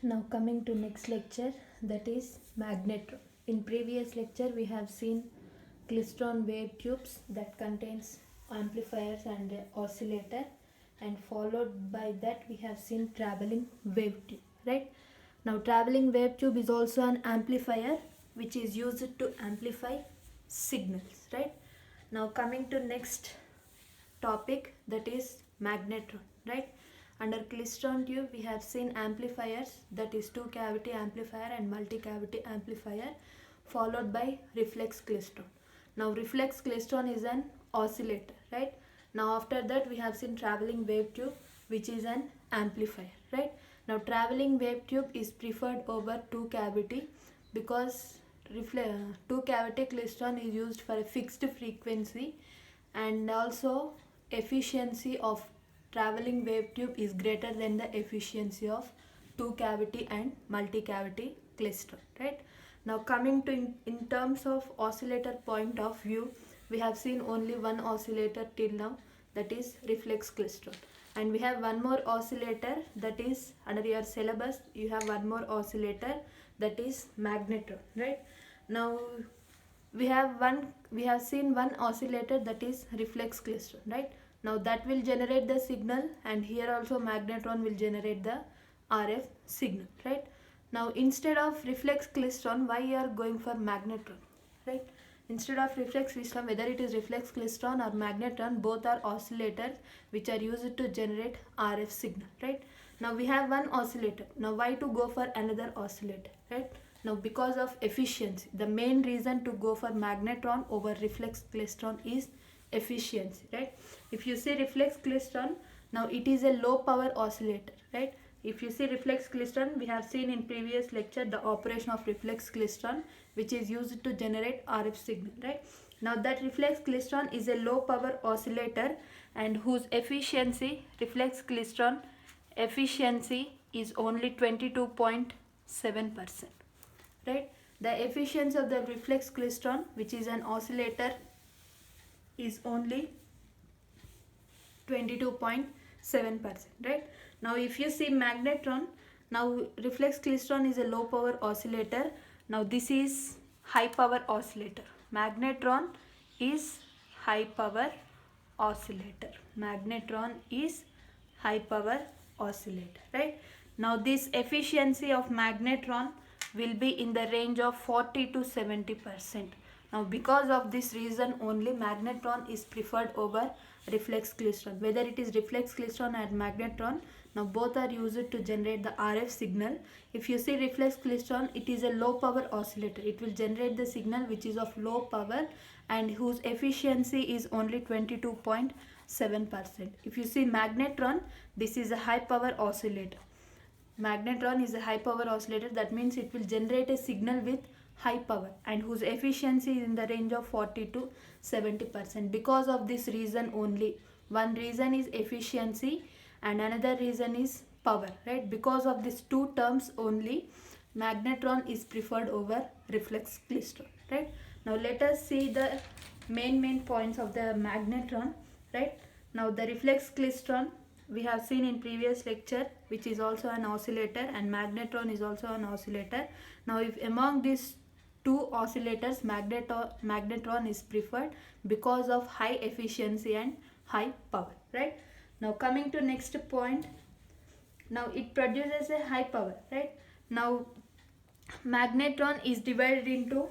Now coming to next lecture, that is magnetron. In previous lecture we have seen klystron wave tubes that contains amplifiers and oscillator, and followed by that we have seen traveling wave tube, right? Now traveling wave tube is also an amplifier which is used to amplify signals, right? Now coming to next topic, that is magnetron, right? Under klystron tube we have seen amplifiers, that is two cavity amplifier and multi cavity amplifier, followed by reflex klystron. Now reflex klystron is an oscillator, right? Now after that we have seen traveling wave tube which is an amplifier, right? Now traveling wave tube is preferred over two cavity because two cavity klystron is used for a fixed frequency, and also efficiency of traveling wave tube is greater than the efficiency of two cavity and multi cavity klystron, right? Now coming to in terms of oscillator point of view, we have seen only one oscillator till now, that is reflex klystron, and we have one more oscillator, that is under your syllabus you have one more oscillator, that is magnetron, right? Now we have seen one oscillator, that is reflex klystron, right? Now that will generate the signal, and here also magnetron will generate the RF signal, right? Now instead of reflex klystron, why you are going for magnetron, right? Instead of reflex klystron, whether it is reflex klystron or magnetron, both are oscillators which are used to generate RF signal, right? Now we have one oscillator. Now why to go for another oscillator, right? Now because of efficiency. The main reason to go for magnetron over reflex klystron is efficiency, right? If you see reflex klystron, now it is a low power oscillator, right? If you see reflex klystron, we have seen in previous lecture the operation of reflex klystron which is used to generate RF signal, right? Now that reflex klystron is a low power oscillator and whose efficiency, reflex klystron efficiency is only 22.7%, right? The efficiency of the reflex klystron, which is an oscillator, is only 22.7%, right? Now if you see magnetron, now reflex klystron is a low power oscillator. Now this is high power oscillator. Magnetron is high power oscillator. Magnetron is high power oscillator, right? Now this efficiency of magnetron will be in the range of 40 to 70%. Now because of this reason only magnetron is preferred over reflex klystron. Whether it is reflex klystron or magnetron, now both are used to generate the RF signal. If you see reflex klystron, it is a low power oscillator. It will generate the signal which is of low power and whose efficiency is only 22.7%. If you see magnetron, this is a high power oscillator. Magnetron is a high power oscillator, that means it will generate a signal with high power and whose efficiency is in the range of 40 to 70%. Because of this reason only, one reason is efficiency and another reason is power, right? Because of these two terms only, magnetron is preferred over reflex klystron, right? Now let us see the main points of the magnetron, right? Now the reflex klystron we have seen in previous lecture, which is also an oscillator, and magnetron is also an oscillator. Now if among these two oscillators magnetron is preferred because of high efficiency and high power, right? Now coming to next point, now it produces a high power, right? Now magnetron is divided into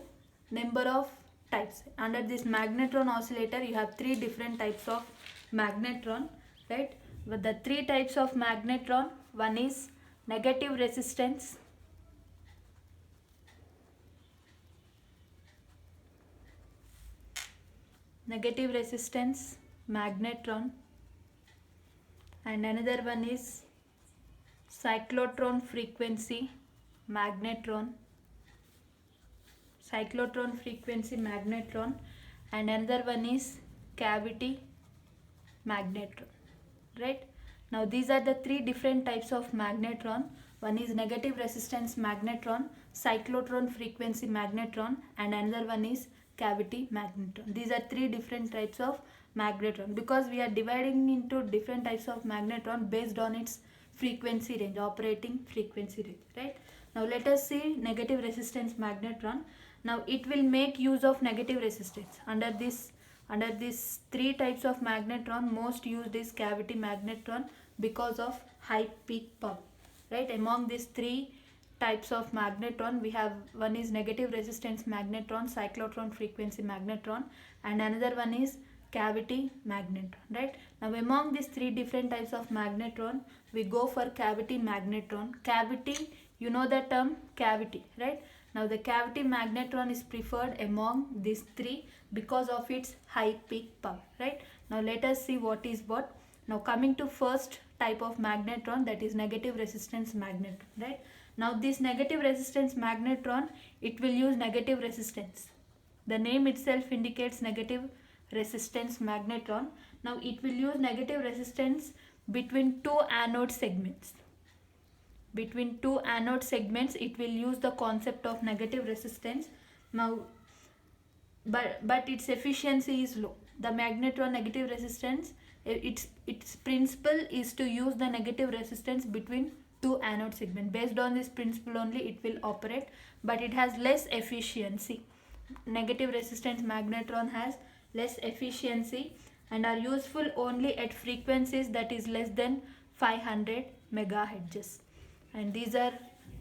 number of types. Under this magnetron oscillator you have three different types of magnetron, right? With the three types of magnetron, one is negative resistance, magnetron, and another one is cyclotron frequency magnetron, and another one is cavity magnetron, right? Now these are the three different types of magnetron. One is negative resistance magnetron, cyclotron frequency magnetron, and another one is cavity magnetron. These are three different types of magnetron. Because we are dividing into different types of magnetron based on its frequency range, operating frequency range, right? Now let us see negative resistance magnetron. Now it will make use of negative resistance. Under these three types of magnetron, most used is cavity magnetron because of high peak power, right? Among these three types of magnetron, we have one is negative resistance magnetron, cyclotron frequency magnetron, and another one is cavity magnetron, right? Now among these three different types of magnetron, we go for cavity magnetron. Cavity, you know the term cavity, right? Now the cavity magnetron is preferred among these three because of its high peak power, right? Now let us see what is what. Now coming to first type of magnetron, that is negative resistance magnetron, right? Now this negative resistance magnetron, it will use negative resistance. The name itself indicates negative resistance magnetron. Now it will use negative resistance between two anode segments. Between two anode segments, it will use the concept of negative resistance. Now, but its efficiency is low. The magnetron negative resistance, its principle is to use the negative resistance between two anode segments. Based on this principle only, it will operate, but it has less efficiency. Negative resistance magnetron has less efficiency and are useful only at frequencies that is less than 500 megahertz. And these are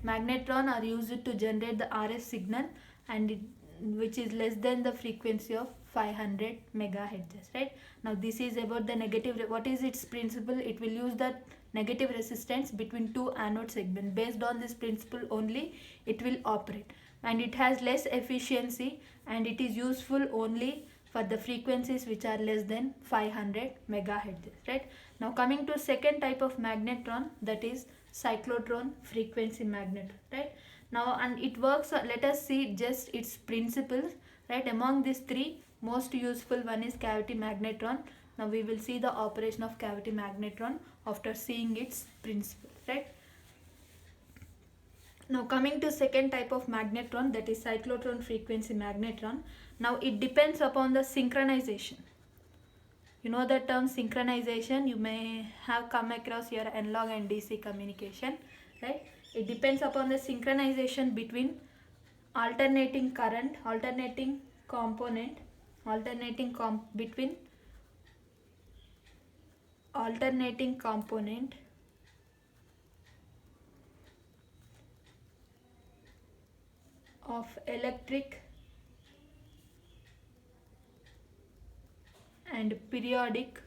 magnetron are used to generate the RF signal, and which is less than the frequency of 500 megahertz, right? Now this is about the negative. What is its principle? It will use the negative resistance between two anode segments. Based on this principle only, it will operate, and it has less efficiency, and it is useful only for the frequencies which are less than 500 megahertz, right? Now coming to second type of magnetron, that is cyclotron frequency magnetron, right? Now, and it works, let us see just its principles, right? Among these three, most useful one is cavity magnetron. Now we will see the operation of cavity magnetron after seeing its principle, right? Now coming to second type of magnetron, that is cyclotron frequency magnetron. Now it depends upon the synchronization. You know the term synchronization, you may have come across your analog and DC communication, right? It depends upon the synchronization between alternating current, alternating component, between alternating component of electric and periodic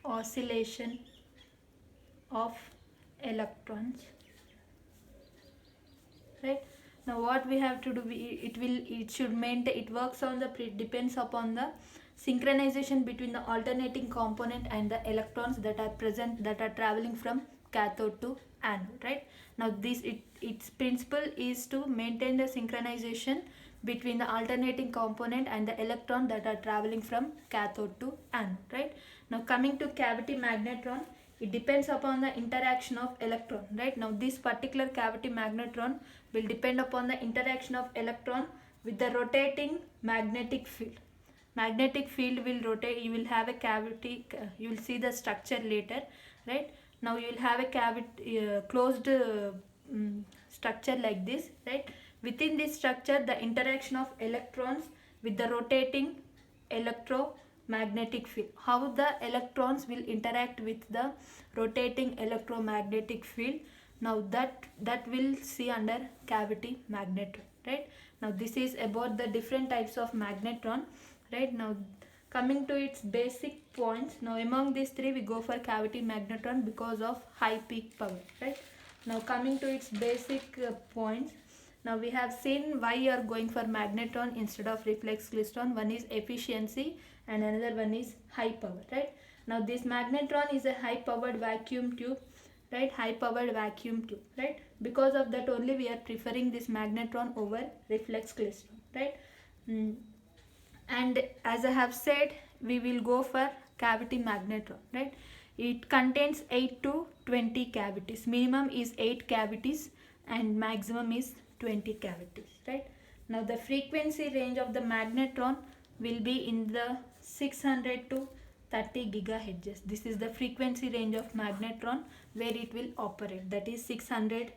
oscillation of electrons, right? Now what we have to do, it should maintain, it works on the, depends upon the synchronization between the alternating component and the electrons that are present, that are traveling from cathode to anode, right? Now this, its principle is to maintain the synchronization between the alternating component and the electron that are traveling from cathode to anode, right? Now coming to cavity magnetron, it depends upon the interaction of electron, right? Now this particular cavity magnetron will depend upon the interaction of electron with the rotating magnetic field. Magnetic field will rotate, you will have a cavity, you will see the structure later, right? Now you will have a cavity, closed structure like this, right? Within this structure, the interaction of electrons with the rotating electromagnetic field. How the electrons will interact with the rotating electromagnetic field, now that will see under cavity magnetron, right? Now this is about the different types of magnetron, right? Now coming to its basic points, now among these three we go for cavity magnetron because of high peak power, right? Now coming to its basic points, now we have seen why you are going for magnetron instead of reflex klystron. One is efficiency and another one is high power, right? Now this magnetron is a high powered vacuum tube, right? High powered vacuum tube, right? Because of that only we are preferring this magnetron over reflex klystron, right? And as I have said, we will go for cavity magnetron, right? It contains 8 to 20 cavities. Minimum is 8 cavities and maximum is 20 cavities, right? Now the frequency range of the magnetron will be in the 600 to 30 gigahertz. This is the frequency range of magnetron where it will operate. That is 600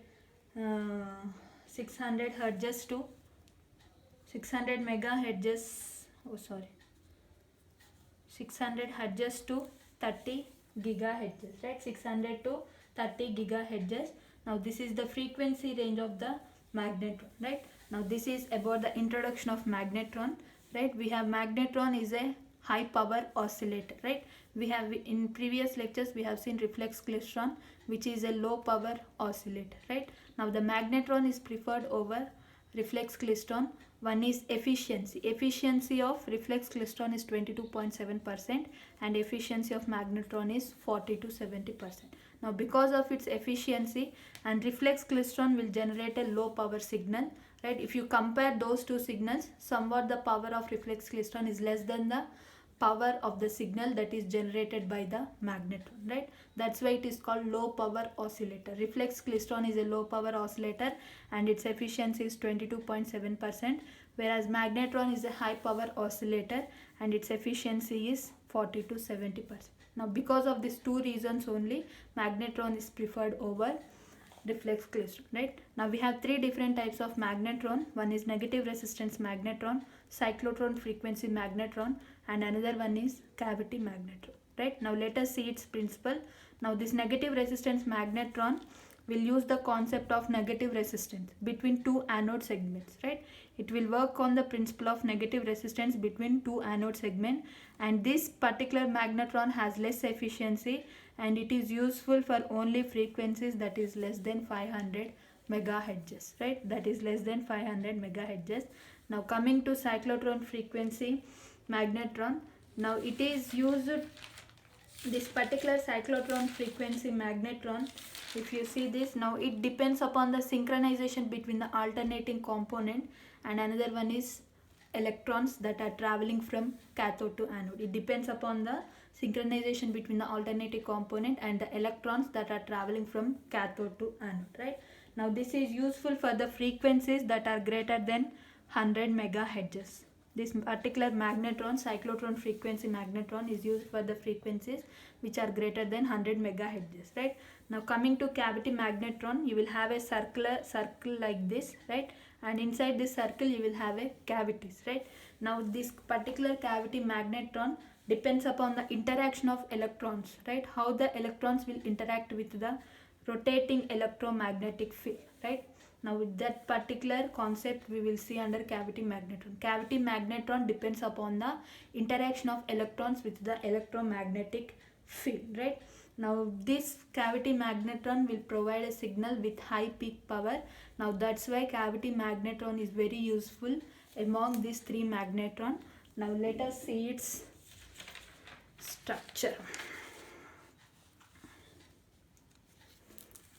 hertz to 600 megahertz. 600 hertz to 30 gigahertz, right? 600 to 30 gigahertz. Now this is the frequency range of the magnetron, right? Now this is about the introduction of magnetron, right? We have magnetron is a high power oscillator, right? We have in previous lectures we have seen reflex klystron, which is a low power oscillator, right? Now the magnetron is preferred over reflex klystron. One is efficiency. Efficiency of reflex klystron is 22.7% and efficiency of magnetron is 40 to 70%. Now because of its efficiency, and reflex klystron will generate a low power signal, right? If you compare those two signals, somewhat the power of reflex klystron is less than the power of the signal that is generated by the magnetron, right? That's why it is called low power oscillator. Reflex klystron is a low power oscillator and its efficiency is 22.7%, whereas magnetron is a high power oscillator and its efficiency is 40 to 70%. Now because of these two reasons only, magnetron is preferred over reflex klystron, right? Now we have three different types of magnetron. One is negative resistance magnetron, cyclotron frequency magnetron, and another one is cavity magnetron, right? Now let us see its principle. Now this negative resistance magnetron will use the concept of negative resistance between two anode segments, right? It will work on the principle of negative resistance between two anode segments, and this particular magnetron has less efficiency and it is useful for only frequencies that is less than 500 megahertz, right? That is less than 500 megahertz. Now coming to cyclotron frequency magnetron, now it is used, this particular cyclotron frequency magnetron, if you see this, now it depends upon the synchronization between the alternating component, and another one is electrons that are traveling from cathode to anode. It depends upon the synchronization between the alternating component and the electrons that are traveling from cathode to anode, right? Now this is useful for the frequencies that are greater than 100 megahertz. This particular magnetron, cyclotron frequency magnetron, is used for the frequencies which are greater than 100 megahertz, right? Now coming to cavity magnetron, you will have a circle like this, right? And inside this circle you will have a cavities, right? Now this particular cavity magnetron depends upon the interaction of electrons, right? How the electrons will interact with the rotating electromagnetic field, right? Now with that particular concept we will see under cavity magnetron. Cavity magnetron depends upon the interaction of electrons with the electromagnetic field, right? Now this cavity magnetron will provide a signal with high peak power. Now that's why cavity magnetron is very useful among these three magnetron. Now let us see its structure.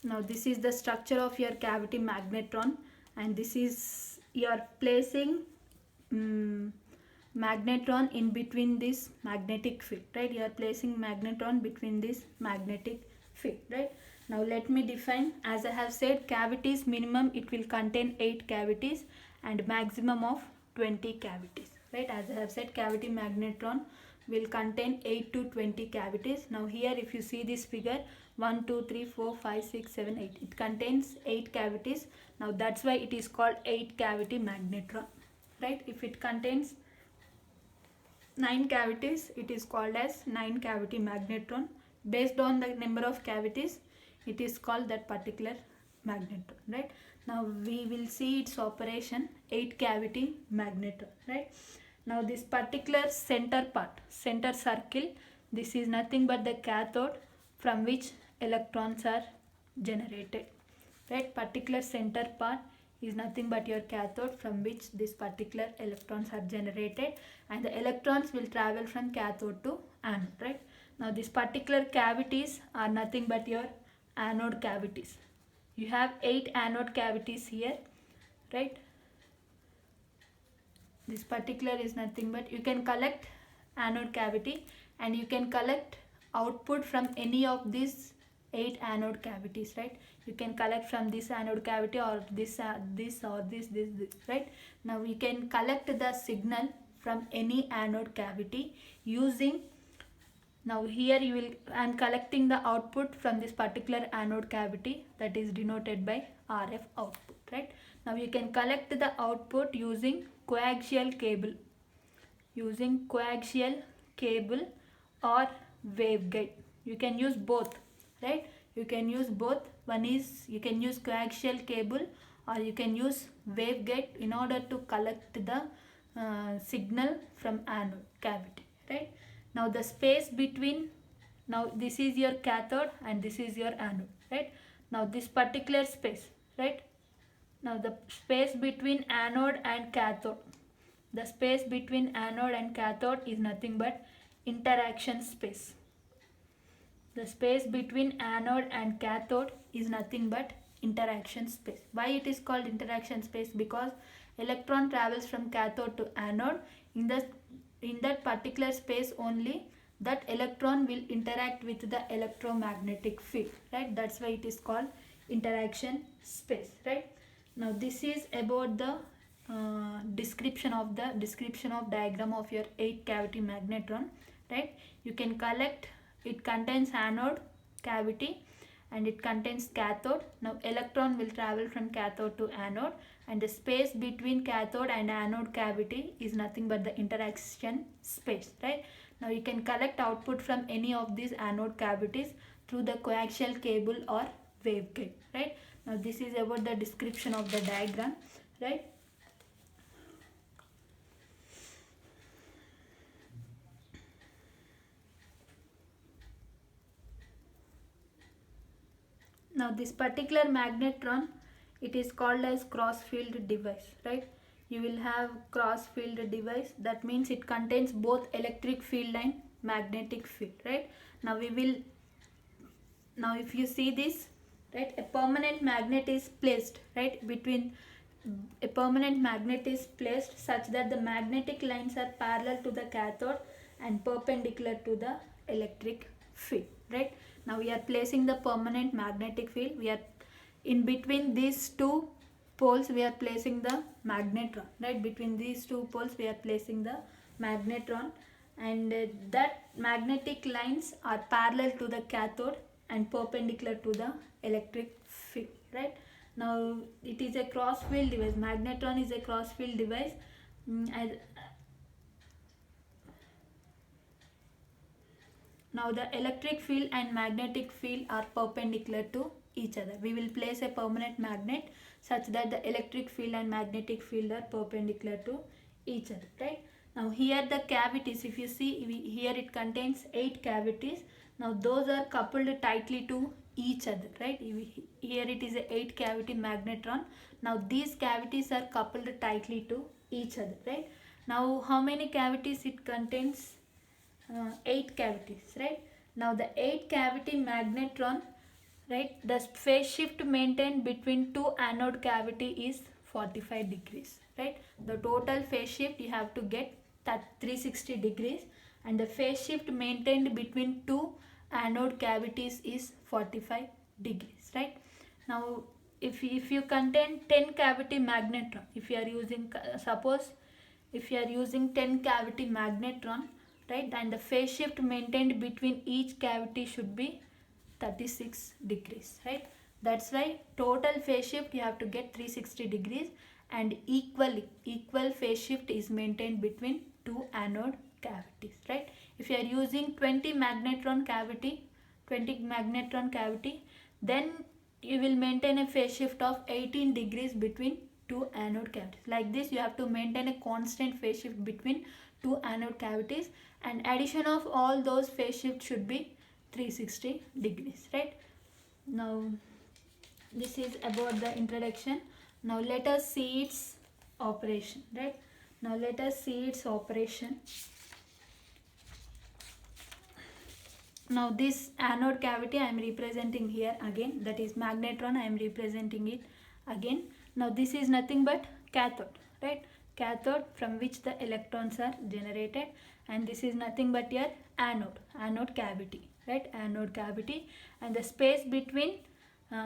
Now this is the structure of your cavity magnetron, and this is, you are placing magnetron in between this magnetic field, right? You are placing magnetron between this magnetic field, right? Now let me define. As I have said, cavities minimum it will contain 8 cavities and maximum of 20 cavities, right? As I have said, cavity magnetron will contain 8 to 20 cavities. Now here if you see this figure, 1 2 3 4 5 6 7 8, it contains 8 cavities. Now that's why it is called 8 cavity magnetron, right? If it contains 9 cavities, it is called as 9 cavity magnetron. Based on the number of cavities, it is called that particular magnetron, right? Now we will see its operation. 8 cavity magnetron, right? Now this particular center part, center circle, this is nothing but the cathode from which electrons are generated, right? Particular center part is nothing but your cathode from which this particular electrons are generated, and the electrons will travel from cathode to anode, right? Now this particular cavities are nothing but your anode cavities. You have 8 anode cavities here, right? This particular is nothing but, you can collect anode cavity and you can collect output from any of these 8 anode cavities, right? You can collect from this anode cavity or this or this, right? Now we can collect the signal from any anode cavity using Now here I am collecting the output from this particular anode cavity, that is denoted by RF output, right? Now you can collect the output using coaxial cable, or waveguide. You can use both, right? You can use both. One is you can use coaxial cable or you can use waveguide in order to collect the signal from anode cavity, right? Now the space between, now this is your cathode and this is your anode, right? Now this particular space, right? Now the space between anode and cathode, the space between anode and cathode is nothing but interaction space. The space between anode and cathode is nothing but interaction space. Why it is called interaction space? Because electron travels from cathode to anode. In that particular space only, that electron will interact with the electromagnetic field, right? That's why it is called interaction space, right? Now this is about the description of diagram of your 8 cavity magnetron, right? You can collect, it contains anode cavity and it contains cathode. Now electron will travel from cathode to anode, and the space between cathode and anode cavity is nothing but the interaction space, right? Now you can collect output from any of these anode cavities through the coaxial cable or waveguide, right? Now this is about the description of the diagram, right? Now this particular magnetron, it is called as cross field device, right? You will have cross field device, that means it contains both electric field and magnetic field, right? Now if you see this, right, a permanent magnet is placed, right, a permanent magnet is placed such that the magnetic lines are parallel to the cathode and perpendicular to the electric field, right? Now we are placing the permanent magnetic field. We are in between these two poles, we are placing the magnetron, right? Between these two poles we are placing the magnetron, and that magnetic lines are parallel to the cathode and perpendicular to the electric field, right? Now it is a cross field device. Magnetron is a cross field device. Now the electric field and magnetic field are perpendicular to each other. We will place a permanent magnet such that the electric field and magnetic field are perpendicular to each other, right? Now here the cavities, if you see here it contains 8 cavities. Now those are coupled tightly to each other, right? Here it is a 8 cavity magnetron. Now these cavities are coupled tightly to each other, right? Now how many cavities it contains? 8 cavities, right? Now the 8 cavity magnetron, right, the phase shift maintained between two anode cavity is 45 degrees, right? The total phase shift you have to get 360 degrees, and the phase shift maintained between two anode cavities is 45 degrees, right? Now if you contain 10 cavity magnetron, if you are using, suppose if you are using 10 cavity magnetron, right, and the phase shift maintained between each cavity should be 36 degrees, right? That's why total phase shift you have to get 360 degrees, and equal phase shift is maintained between two anode cavities, right? If you are using 20 magnetron cavity, then you will maintain a phase shift of 18 degrees between two anode cavities. Like this you have to maintain a constant phase shift between two anode cavities, and addition of all those phase shifts should be 360 degrees, right? Now this is about the introduction. Now let us see its operation, right? Now let us see its operation. Now this anode cavity I am representing here again, that is magnetron, I am representing it again. Now this is nothing but cathode, right? Cathode, from which the electrons are generated, and this is nothing but your anode cavity, right? Anode cavity, and the space between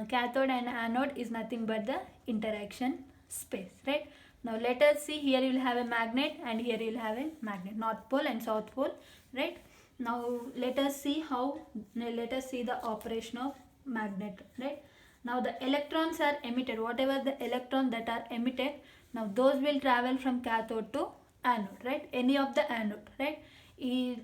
cathode and anode is nothing but the interaction space, right? Now let us see, here you will have a magnet and here you will have a magnet, north pole and south pole, right? Now let us see the operation of magnet, right? Now the electrons are emitted, whatever the electrons that are emitted, now those will travel from cathode to anode, right? Any of the anode, right? it,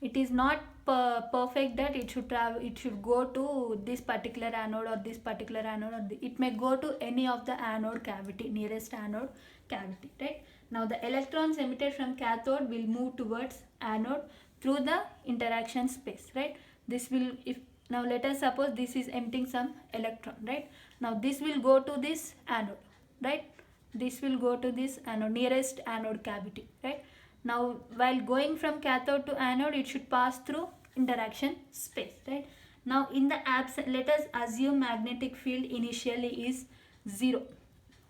it is not perfect that it should travel, it should go to this particular anode or this particular anode, or it may go to any of the anode cavity, nearest anode cavity, right? Now the electrons emitted from cathode will move towards anode through the interaction space, right? This will, if now let us suppose this is emitting some electron, right? Now this will go to this anode, right? This will go to this anode, nearest anode cavity, right? Now while going from cathode to anode, it should pass through interaction space, right? Now in the absence, let us assume magnetic field initially is 0.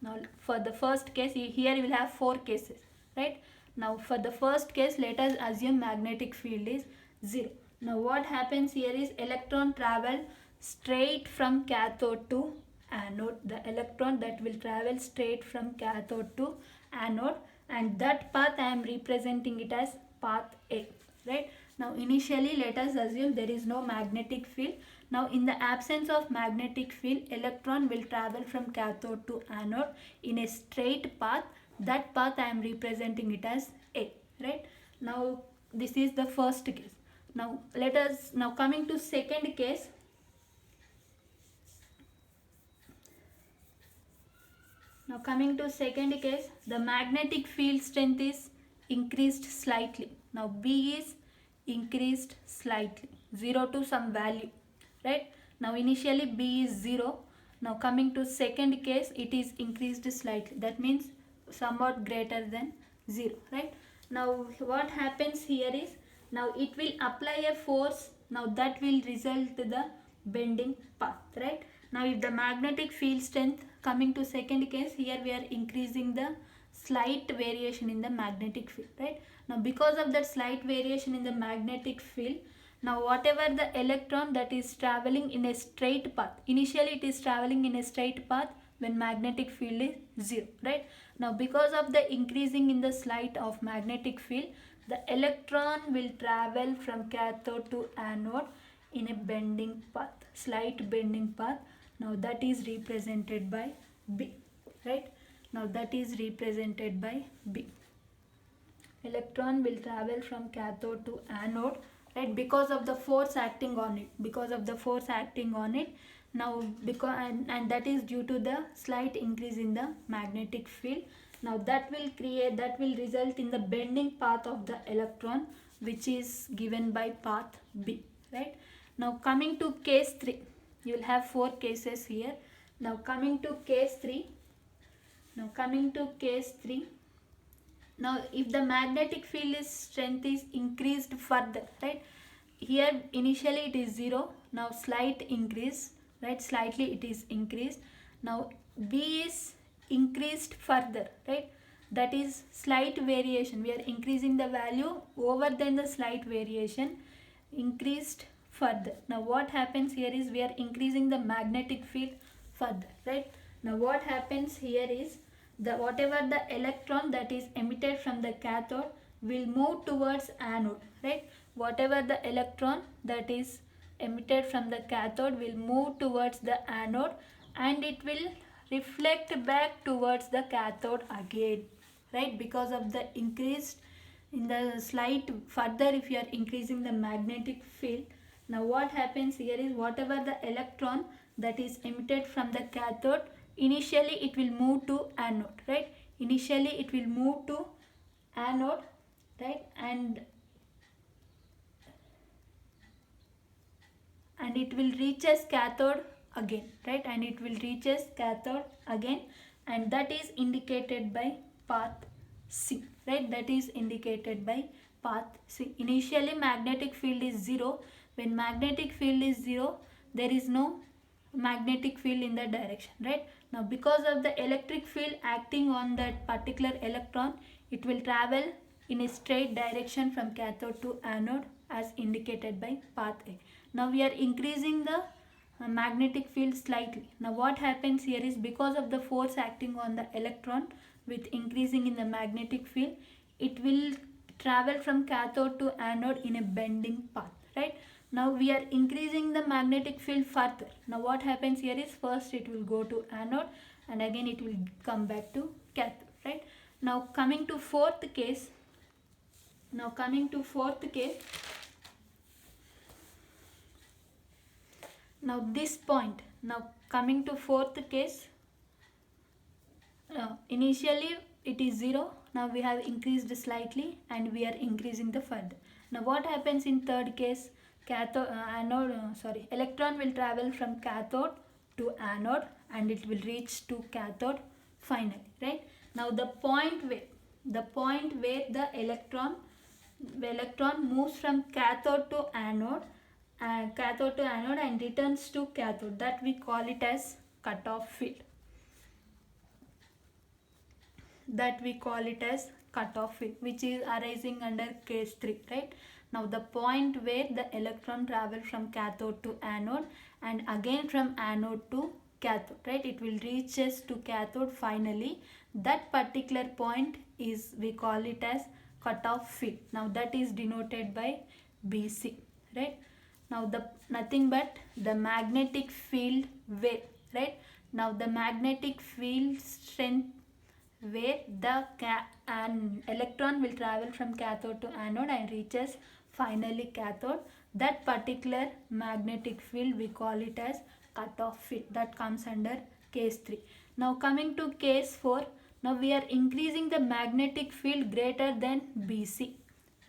Now for the first case, here you will have 4 cases, right? Now for the first case, let us assume magnetic field is 0. Now what happens here is electron travel straight from cathode to anode. The electron that will travel straight from cathode to anode, and that path I am representing it as path A, right? Now initially let us assume there is no magnetic field. Now in the absence of magnetic field, electron will travel from cathode to anode in a straight path. That path I am representing it as A, right? Now this is the first case. Now let us, now coming to second case. Now coming to second case, the magnetic field strength is increased slightly. Now B is increased slightly, 0 to some value, right? Now initially B is 0. Now coming to second case, it is increased slightly. That means somewhat greater than 0, right? Now what happens here is, now it will apply a force. Now that will result the bending path, right? Now if the magnetic field strength, coming to second case, here we are increasing the slight variation in the magnetic field, right? Now because of that slight variation in the magnetic field, now whatever the electron that is traveling in a straight path, initially it is traveling in a straight path when magnetic field is 0, right? Now because of the increasing in the slight of magnetic field, the electron will travel from cathode to anode in a bending path, slight bending path. Now that is represented by B, right? Now that is represented by B. Electron will travel from cathode to anode, right? Because of the force acting on it. Because of the force acting on it. Now because and that is due to the slight increase in the magnetic field. Now that will result in the bending path of the electron, which is given by path B, right? Now coming to case 3, you will have 4 cases here. Now coming to case 3. Now if the magnetic field strength is increased further, right? Here initially it is 0. Now slight increase, right? Slightly it is increased. Now B is increased further, right? That is slight variation. We are increasing the value over than the slight variation, increased further. Now what happens here is, we are increasing the magnetic field further, right? Now what happens here is, the whatever the electron that is emitted from the cathode will move towards anode, right? Whatever the electron that is emitted from the cathode will move towards the anode, and it will reflect back towards the cathode again, right? Because of the increased in the slight further, if you are increasing the magnetic field. Now what happens here is, whatever the electron that is emitted from the cathode, initially it will move to anode, right? Initially it will move to anode, right? And it will reaches cathode again, right? And it will reaches cathode again, and that is indicated by path C, right? That is indicated by path C. Initially magnetic field is 0. When magnetic field is 0, there is no magnetic field in that direction, right? Now because of the electric field acting on that particular electron, it will travel in a straight direction from cathode to anode, as indicated by path A. Now we are increasing the magnetic field slightly. Now what happens here is, because of the force acting on the electron with increasing in the magnetic field, it will travel from cathode to anode in a bending path, right? Now we are increasing the magnetic field further. Now what happens here is, first it will go to anode and again it will come back to cathode, right? Now coming to fourth case, now this point, now coming to fourth case, initially it is 0, now we have increased slightly and we are increasing the further. Now what happens in third case? Electron will travel from cathode to anode and it will reach to cathode finally, right? Now the point where the electron moves from cathode to anode and returns to cathode, that we call it as cutoff field. Which is arising under case 3, right? Now the point where the electron travel from cathode to anode and again from anode to cathode, right? It will reaches to cathode finally. That particular point is, we call it as cutoff field. Now that is denoted by BC, right? Now nothing but the magnetic field where, right? Now the magnetic field strength where an electron will travel from cathode to anode and reaches finally cathode, that particular magnetic field we call it as cutoff field. That comes under case 3. Now coming to case 4, now we are increasing the magnetic field greater than BC,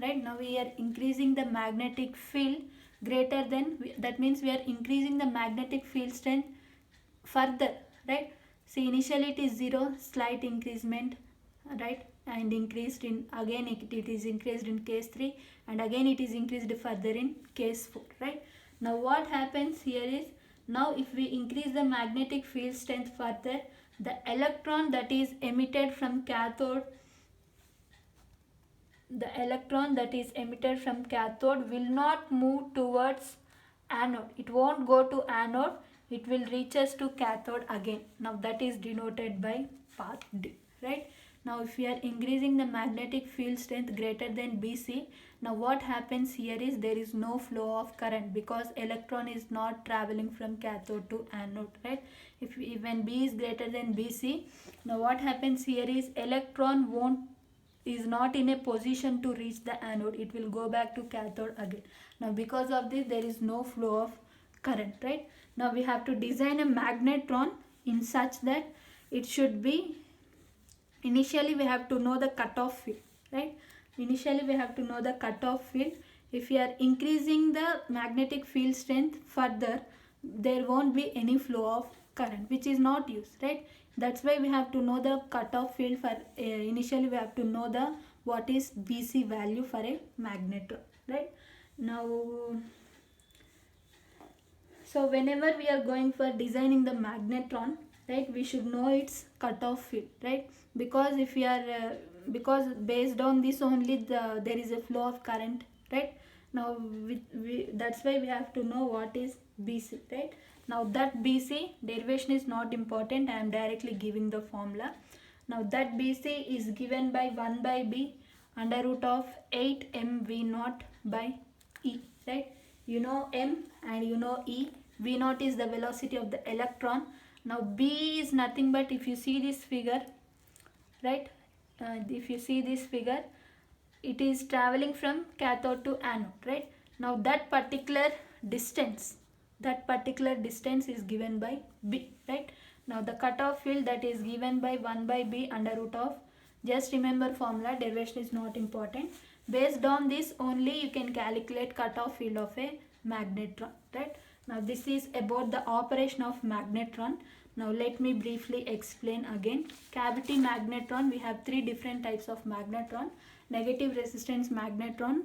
right? Now we are increasing the magnetic field greater than, that means we are increasing the magnetic field strength further, right? See, initially it is 0, slight increasement, right? And increased in, again it is increased in case 3 and again it is increased further in case 4, right? Now what happens here is, now if we increase the magnetic field strength further, the electron that is emitted from cathode will not move towards anode. It won't go to anode, it will reach us to cathode again. Now that is denoted by path D, right? Now if we are increasing the magnetic field strength greater than BC, now what happens here is, there is no flow of current because electron is not traveling from cathode to anode, right? When B is greater than BC, now what happens here is, electron is not in a position to reach the anode, it will go back to cathode again. Now because of this, there is no flow of current, right? Now we have to design a magnetron in such that it should be, initially we have to know the cutoff field, right? Initially we have to know the cutoff field. If we are increasing the magnetic field strength further, there won't be any flow of current, which is not used, right? That's why we have to know the cutoff field for, initially we have to know the what is BC value for a magnetron, right? Now, so whenever we are going for designing the magnetron, right, we should know its cutoff field, right? Because if we are because based on this only there is a flow of current, right? Now that's why we have to know what is BC, right? Now that BC derivation is not important, I am directly giving the formula. Now that BC is given by 1 by B under root of 8 mV0 by E, right? You know M and you know E. V0 is the velocity of the electron. Now B is nothing but, if you see this figure, right? If you see this figure, it is traveling from cathode to anode, right? Now that particular distance is given by B, right? Now the cutoff field that is given by 1 by B under root of, just remember formula, derivation is not important. Based on this only you can calculate cutoff field of a magnetron, right? Now this is about the operation of magnetron. Now let me briefly explain again. Cavity magnetron, we have 3 different types of magnetron. Negative resistance magnetron,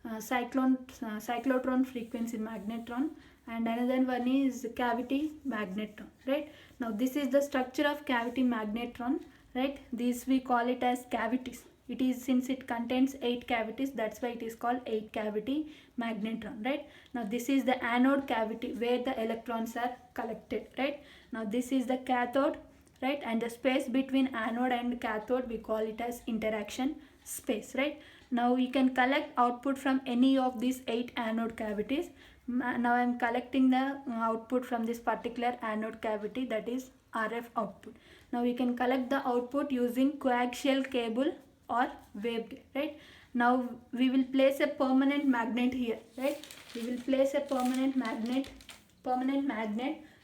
cyclotron frequency magnetron, and another one is cavity magnetron, right? Now this is the structure of cavity magnetron, right? This we call it as cavities. It is, since it contains 8 cavities, that's why it is called 8 cavity magnetron, right? Now this is the anode cavity where the electrons are collected, right? Now this is the cathode, right? And the space between anode and cathode we call it as interaction space, right? Now you can collect output from any of these 8 anode cavities. Now I am collecting the output from this particular anode cavity, that is RF output. Now you can collect the output using coaxial cable or waveguide, right? Now we will place a permanent magnet here, right? We will place a permanent magnet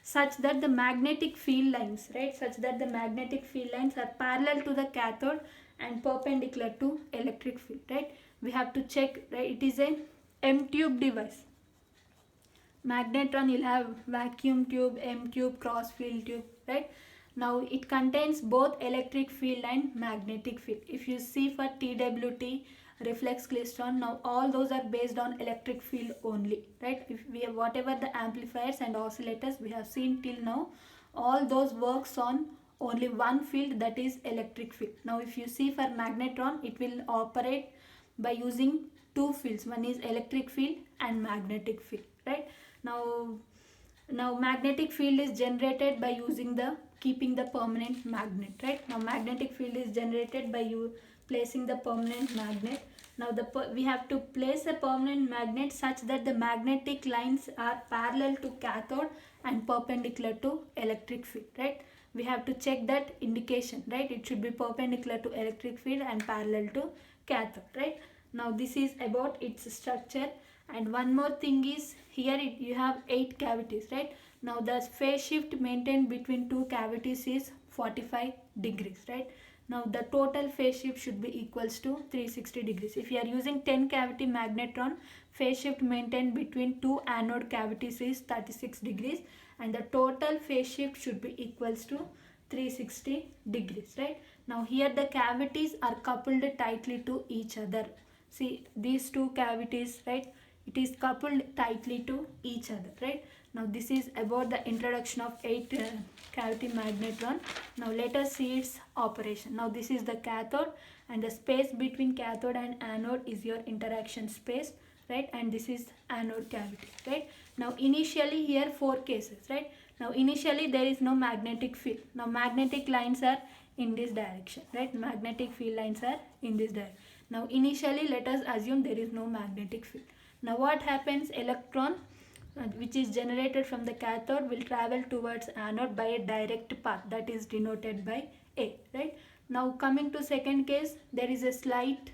such that the magnetic field lines, right? Such that the magnetic field lines are parallel to the cathode and perpendicular to electric field, right? We have to check, right? It is a M-tube device. Magnetron, you'll have vacuum tube, M-tube, cross field tube, right? Now it contains both electric field and magnetic field. If you see for TWT, reflex klystron, now all those are based on electric field only, right? If we have whatever the amplifiers and oscillators we have seen till now, all those works on only one field, that is electric field. Now if you see for magnetron, it will operate by using two fields. One is electric field and magnetic field, right? Now magnetic field is generated by using the keeping the permanent magnet, right? Now magnetic field is generated by you placing the permanent magnet. Now we have to place a permanent magnet such that the magnetic lines are parallel to cathode and perpendicular to electric field, right? We have to check that indication, right? It should be perpendicular to electric field and parallel to cathode, right? Now this is about its structure. And one more thing is, here you have 8 cavities, right? Now the phase shift maintained between 2 cavities is 45 degrees, right? Now the total phase shift should be equals to 360 degrees. If you are using 10 cavity magnetron, phase shift maintained between 2 anode cavities is 36 degrees, and the total phase shift should be equals to 360 degrees, right? Now here the cavities are coupled tightly to each other. See these 2 cavities, right? It is coupled tightly to each other, right? Now this is about the introduction of 8 cavity magnetron. Now let us see its operation. Now this is the cathode, and the space between cathode and anode is your interaction space, right? And this is anode cavity, right? Now initially here 4 cases, right? Now initially there is no magnetic field. Now magnetic lines are in this direction, right? Magnetic field lines are in this direction. Now initially let us assume there is no magnetic field. Now what happens? Electron which is generated from the cathode will travel towards anode by a direct path, that is denoted by A, right? Now coming to second case, there is a slight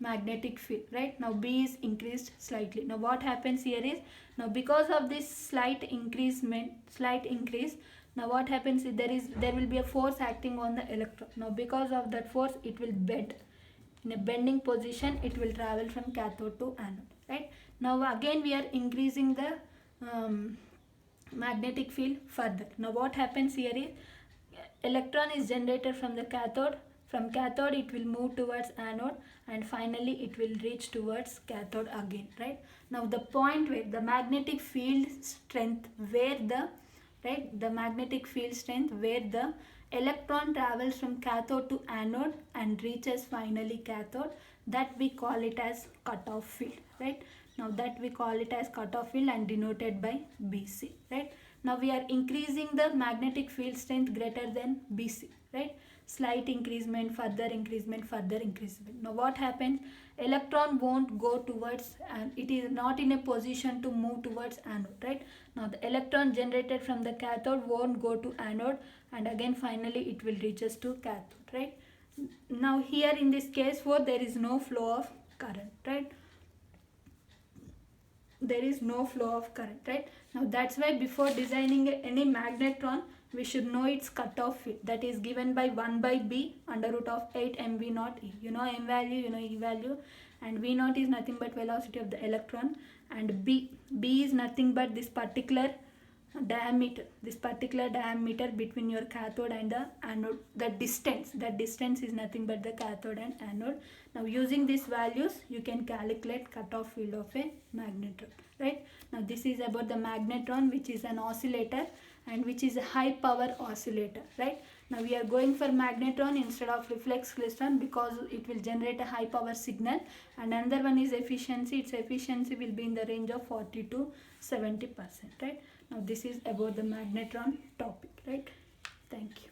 magnetic field, right? Now B is increased slightly. Now what happens here is, now because of this slight increase, now what happens is there will be a force acting on the electron. Now because of that force, it will bend. In a bending position, it will travel from cathode to anode, right? Now again we are increasing the magnetic field further. Now what happens here is, electron is generated from the cathode. From cathode it will move towards anode, and finally it will reach towards cathode again, right? Now the point where the magnetic field strength where the magnetic field strength where the electron travels from cathode to anode and reaches finally cathode, that we call it as cutoff field, right? Now that we call it as cutoff field and denoted by BC, right? Now we are increasing the magnetic field strength greater than BC, right? Slight increasement, further increasement, further increasement. Now what happens? Electron won't go towards, and it is not in a position to move towards anode, right? Now the electron generated from the cathode won't go to anode, and again finally it will reaches to cathode, right? Now here in this case 4, there is no flow of current, right? There is no flow of current, right? Now that's why before designing any magnetron, we should know its cutoff field, that is given by 1 by B under root of 8 mv naught E. You know m value, you know E value, and V naught is nothing but velocity of the electron, and B is nothing but this particular diameter between your cathode and the anode. That distance is nothing but the cathode and anode. Now using these values you can calculate cutoff field of a magnetron, right? Now this is about the magnetron, which is an oscillator and which is a high power oscillator, right? Now we are going for magnetron instead of reflex klystron because it will generate a high power signal. And another one is efficiency. Its efficiency will be in the range of 40 to 70%, right? Now this is about the magnetron topic, right? Thank you.